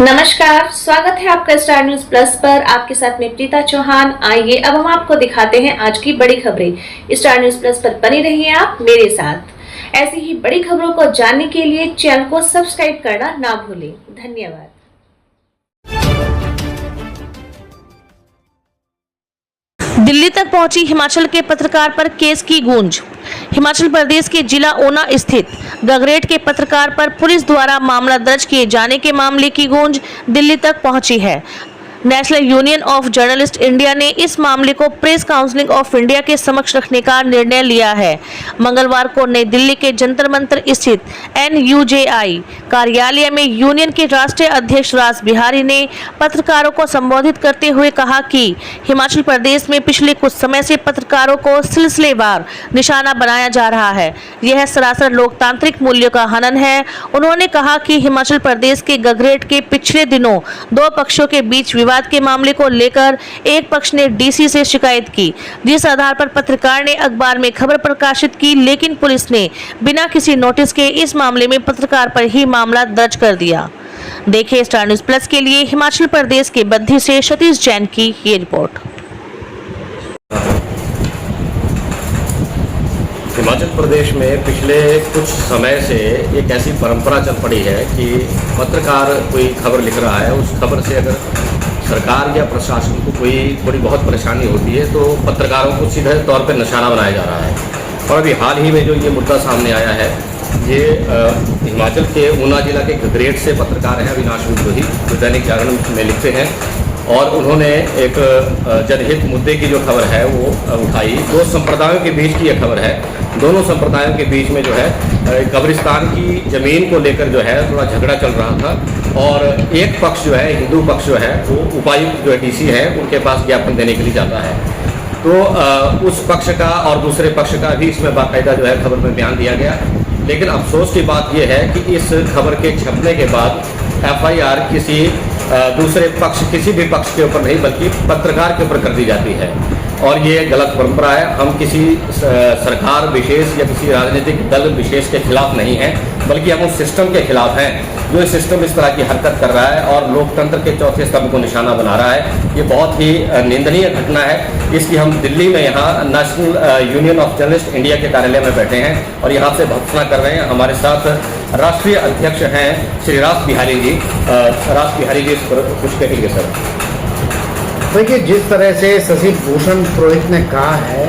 नमस्कार, स्वागत है आपका स्टार न्यूज प्लस पर। आपके साथ में प्रीता चौहान। आइए अब हम आपको दिखाते हैं आज की बड़ी खबरें। स्टार न्यूज प्लस पर बने रहिए आप मेरे साथ। ऐसी ही बड़ी खबरों को जानने के लिए चैनल को सब्सक्राइब करना ना भूलें। धन्यवाद। दिल्ली तक पहुंची हिमाचल के पत्रकार पर केस की गूंज। हिमाचल प्रदेश के जिला ऊना स्थित गगरेट के पत्रकार पर पुलिस द्वारा मामला दर्ज किए जाने के मामले की गूंज दिल्ली तक पहुंची है। National union of journalist India ने इस मामले को प्रेस काउंसिल ऑफ इंडिया के समक्ष रखने का निर्णय लिया है। मंगलवार को नई दिल्ली के जंतर मंतर स्थित NUJI कार्यालय में यूनियन के राष्ट्रीय अध्यक्ष रास बिहारी ने पत्रकारों को संबोधित करते हुए कहा कि हिमाचल प्रदेश में पिछले कुछ समय से पत्रकारों को सिलसिलेवार निशाना बनाया जा रहा है। यह सरासर लोकतांत्रिक मूल्यों का हनन है। उन्होंने कहा कि हिमाचल प्रदेश के गगरेट के पिछले दिनों दो पक्षों के बीच विवाद के मामले को लेकर एक पक्ष ने DC से शिकायत की, जिस आधार पर पत्रकार ने अखबार में खबर प्रकाशित की, लेकिन पुलिस ने बिना किसी नोटिस के इस मामले में पत्रकार पर ही मामला दर्ज कर दिया। देखिए स्टार न्यूज प्लस के लिए हिमाचल प्रदेश के बद्दी से सतीश जैन की ये रिपोर्ट। हिमाचल प्रदेश में पिछले कुछ समय से एक ऐसी परंपरा चल पड़ी है कि पत्रकार कोई खबर लिख रहा है, उस खबर से अगर सरकार या प्रशासन को कोई थोड़ी बहुत परेशानी होती है तो पत्रकारों को सीधे तौर पर निशाना बनाया जा रहा है। और अभी हाल ही में जो ये मुद्दा सामने आया है, ये हिमाचल के ऊना जिला के गगरेट से पत्रकार हैं अविनाश विद्रोही, जो दैनिक जागरण में लिखते हैं, और उन्होंने एक जनहित मुद्दे की जो खबर है वो उठाई। दो संप्रदायों के बीच की यह खबर है। दोनों संप्रदायों के बीच में जो है कब्रिस्तान की ज़मीन को लेकर जो है थोड़ा झगड़ा चल रहा था, और एक पक्ष जो है, हिंदू पक्ष जो है, वो उपायुक्त जो है DC है, उनके पास ज्ञापन देने के लिए जाता है। तो उस पक्ष का और दूसरे पक्ष का भी इसमें बाकायदा जो है खबर में बयान दिया गया। लेकिन अफसोस की बात यह है कि इस खबर के छपने के बाद FIR किसी दूसरे पक्ष, किसी भी पक्ष के ऊपर नहीं बल्कि पत्रकार के ऊपर कर दी जाती है, और ये गलत परंपरा है। हम किसी सरकार विशेष या किसी राजनीतिक दल विशेष के खिलाफ नहीं हैं, बल्कि हम उस सिस्टम के खिलाफ हैं जो इस सिस्टम इस तरह की हरकत कर रहा है और लोकतंत्र के चौथे स्तंभ को निशाना बना रहा है। ये बहुत ही निंदनीय घटना है। इसकी हम दिल्ली में यहाँ national union of journalist India के कार्यालय में बैठे हैं और यहाँ से भर्त्सना कर रहे हैं। हमारे साथ राष्ट्रीय अध्यक्ष हैं श्री रास बिहारी जी। रास बिहारी जी इस पर कुछ कहेंगे सर। देखिए, जिस तरह से शशि भूषण पुरोहित ने कहा है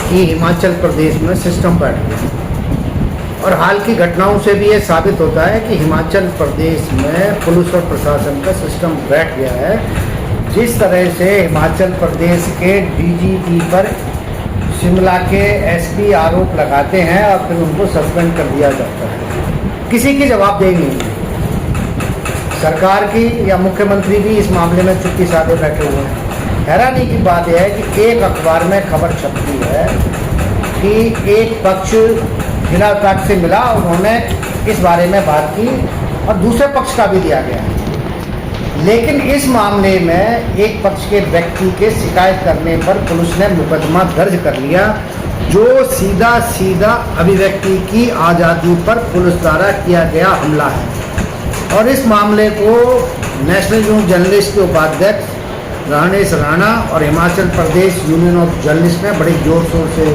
कि हिमाचल प्रदेश में सिस्टम बैठ गया, और हाल की घटनाओं से भी ये साबित होता है कि हिमाचल प्रदेश में पुलिस और प्रशासन का सिस्टम बैठ गया है। जिस तरह से हिमाचल प्रदेश के DGP पर शिमला के SP आरोप लगाते हैं और फिर उनको सस्पेंड कर दिया जाता है, किसी की जवाबदेही नहीं है। सरकार की या मुख्यमंत्री भी इस मामले में चुप्पी साधे बैठे हुए हैं। हैरानी की बात यह है कि एक अखबार में खबर छपती है कि एक पक्ष जिला उपायुक्त से मिला, उन्होंने इस बारे में बात की और दूसरे पक्ष का भी दिया गया। लेकिन इस मामले में एक पक्ष के व्यक्ति के शिकायत करने पर पुलिस ने मुकदमा दर्ज कर लिया, जो सीधा सीधा अभिव्यक्ति की आज़ादी पर पुलिस द्वारा किया गया हमला है। और इस मामले को नेशनल यूनियन जर्नलिस्ट के उपाध्यक्ष राणेश राणा और Himachal Pradesh union of journalist ने बड़े जोर शोर से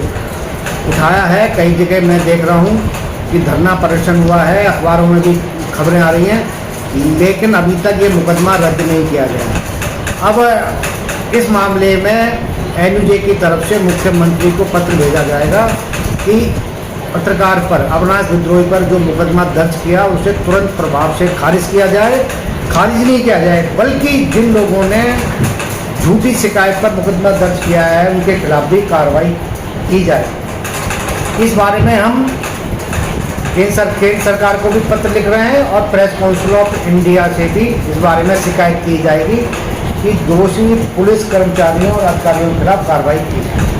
उठाया है। कई जगह मैं देख रहा हूँ कि धरना प्रदर्शन हुआ है, अखबारों में भी खबरें आ रही हैं, लेकिन अभी तक ये मुकदमा रद्द नहीं किया गया। अब इस मामले में NUJ की तरफ से मुख्यमंत्री को पत्र भेजा जाएगा कि पत्रकार पर, अविनाश विद्रोही पर जो मुकदमा दर्ज किया उसे तुरंत प्रभाव से खारिज किया जाए। खारिज नहीं किया जाए, बल्कि जिन लोगों ने झूठी शिकायत पर मुकदमा दर्ज किया है उनके खिलाफ भी कार्रवाई की जाए। इस बारे में हम केंद्र सरकार को भी पत्र लिख रहे हैं और प्रेस काउंसिल ऑफ इंडिया से भी इस बारे में शिकायत की जाएगी कि दोषी पुलिस कर्मचारियों और अधिकारियों के खिलाफ कार्रवाई की जाए।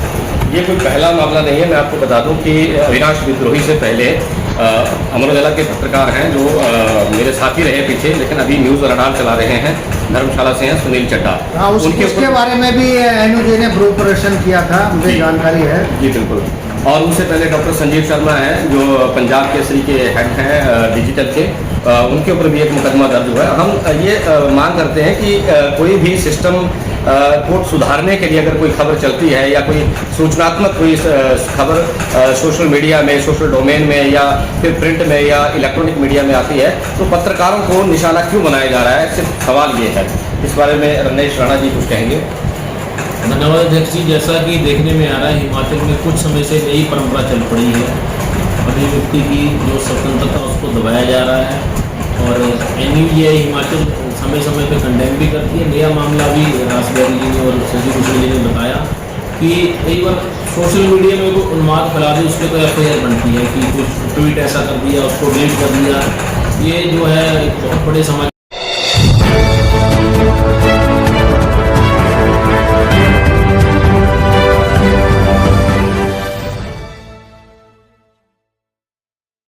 ये कोई पहला मामला नहीं है। मैं आपको बता दूं कि अविनाश विद्रोही से पहले अमर उजाला के पत्रकार हैं जो मेरे साथी रहे पीछे, लेकिन अभी न्यूज़ रडार चला रहे हैं, धर्मशाला से हैं, सुनील चड्ढा। उसके बारे में भी NUJ ने विरोध प्रदर्शन किया था, मुझे जानकारी है। जी बिल्कुल। और उनसे पहले डॉक्टर संजीव शर्मा हैं जो पंजाब केसरी के हेड हैं डिजिटल के, उनके ऊपर भी एक मुकदमा दर्ज हुआ है। हम ये मांग करते हैं कि कोई भी सिस्टम को सुधारने के लिए अगर कोई खबर चलती है या कोई सूचनात्मक कोई खबर सोशल मीडिया में, सोशल डोमेन में या फिर प्रिंट में या इलेक्ट्रॉनिक मीडिया में आती है तो पत्रकारों को निशाना क्यों बनाया जा रहा है, सिर्फ सवाल ये है। इस बारे में रमेश राणा जी कुछ कहेंगे। धन्यवाद अध्यक्ष जी। जैसा कि देखने में आ रहा है, हिमाचल में कुछ समय से नई परंपरा चल पड़ी है, अभिव्यक्ति की जो स्वतंत्रता उसको दबाया जा रहा है और NUJ हिमाचल समय समय पे कंडेम भी करती है। नया मामला भी रासबिहारी जी ने और शशि भूषण जी ने बताया कि कई बार सोशल मीडिया में कोई उन्माद फैला दे, उसके तो FIR बनती है कि कुछ ट्वीट ऐसा कर दिया, उसको डिलीट कर दिया। ये जो है बहुत बड़े समाज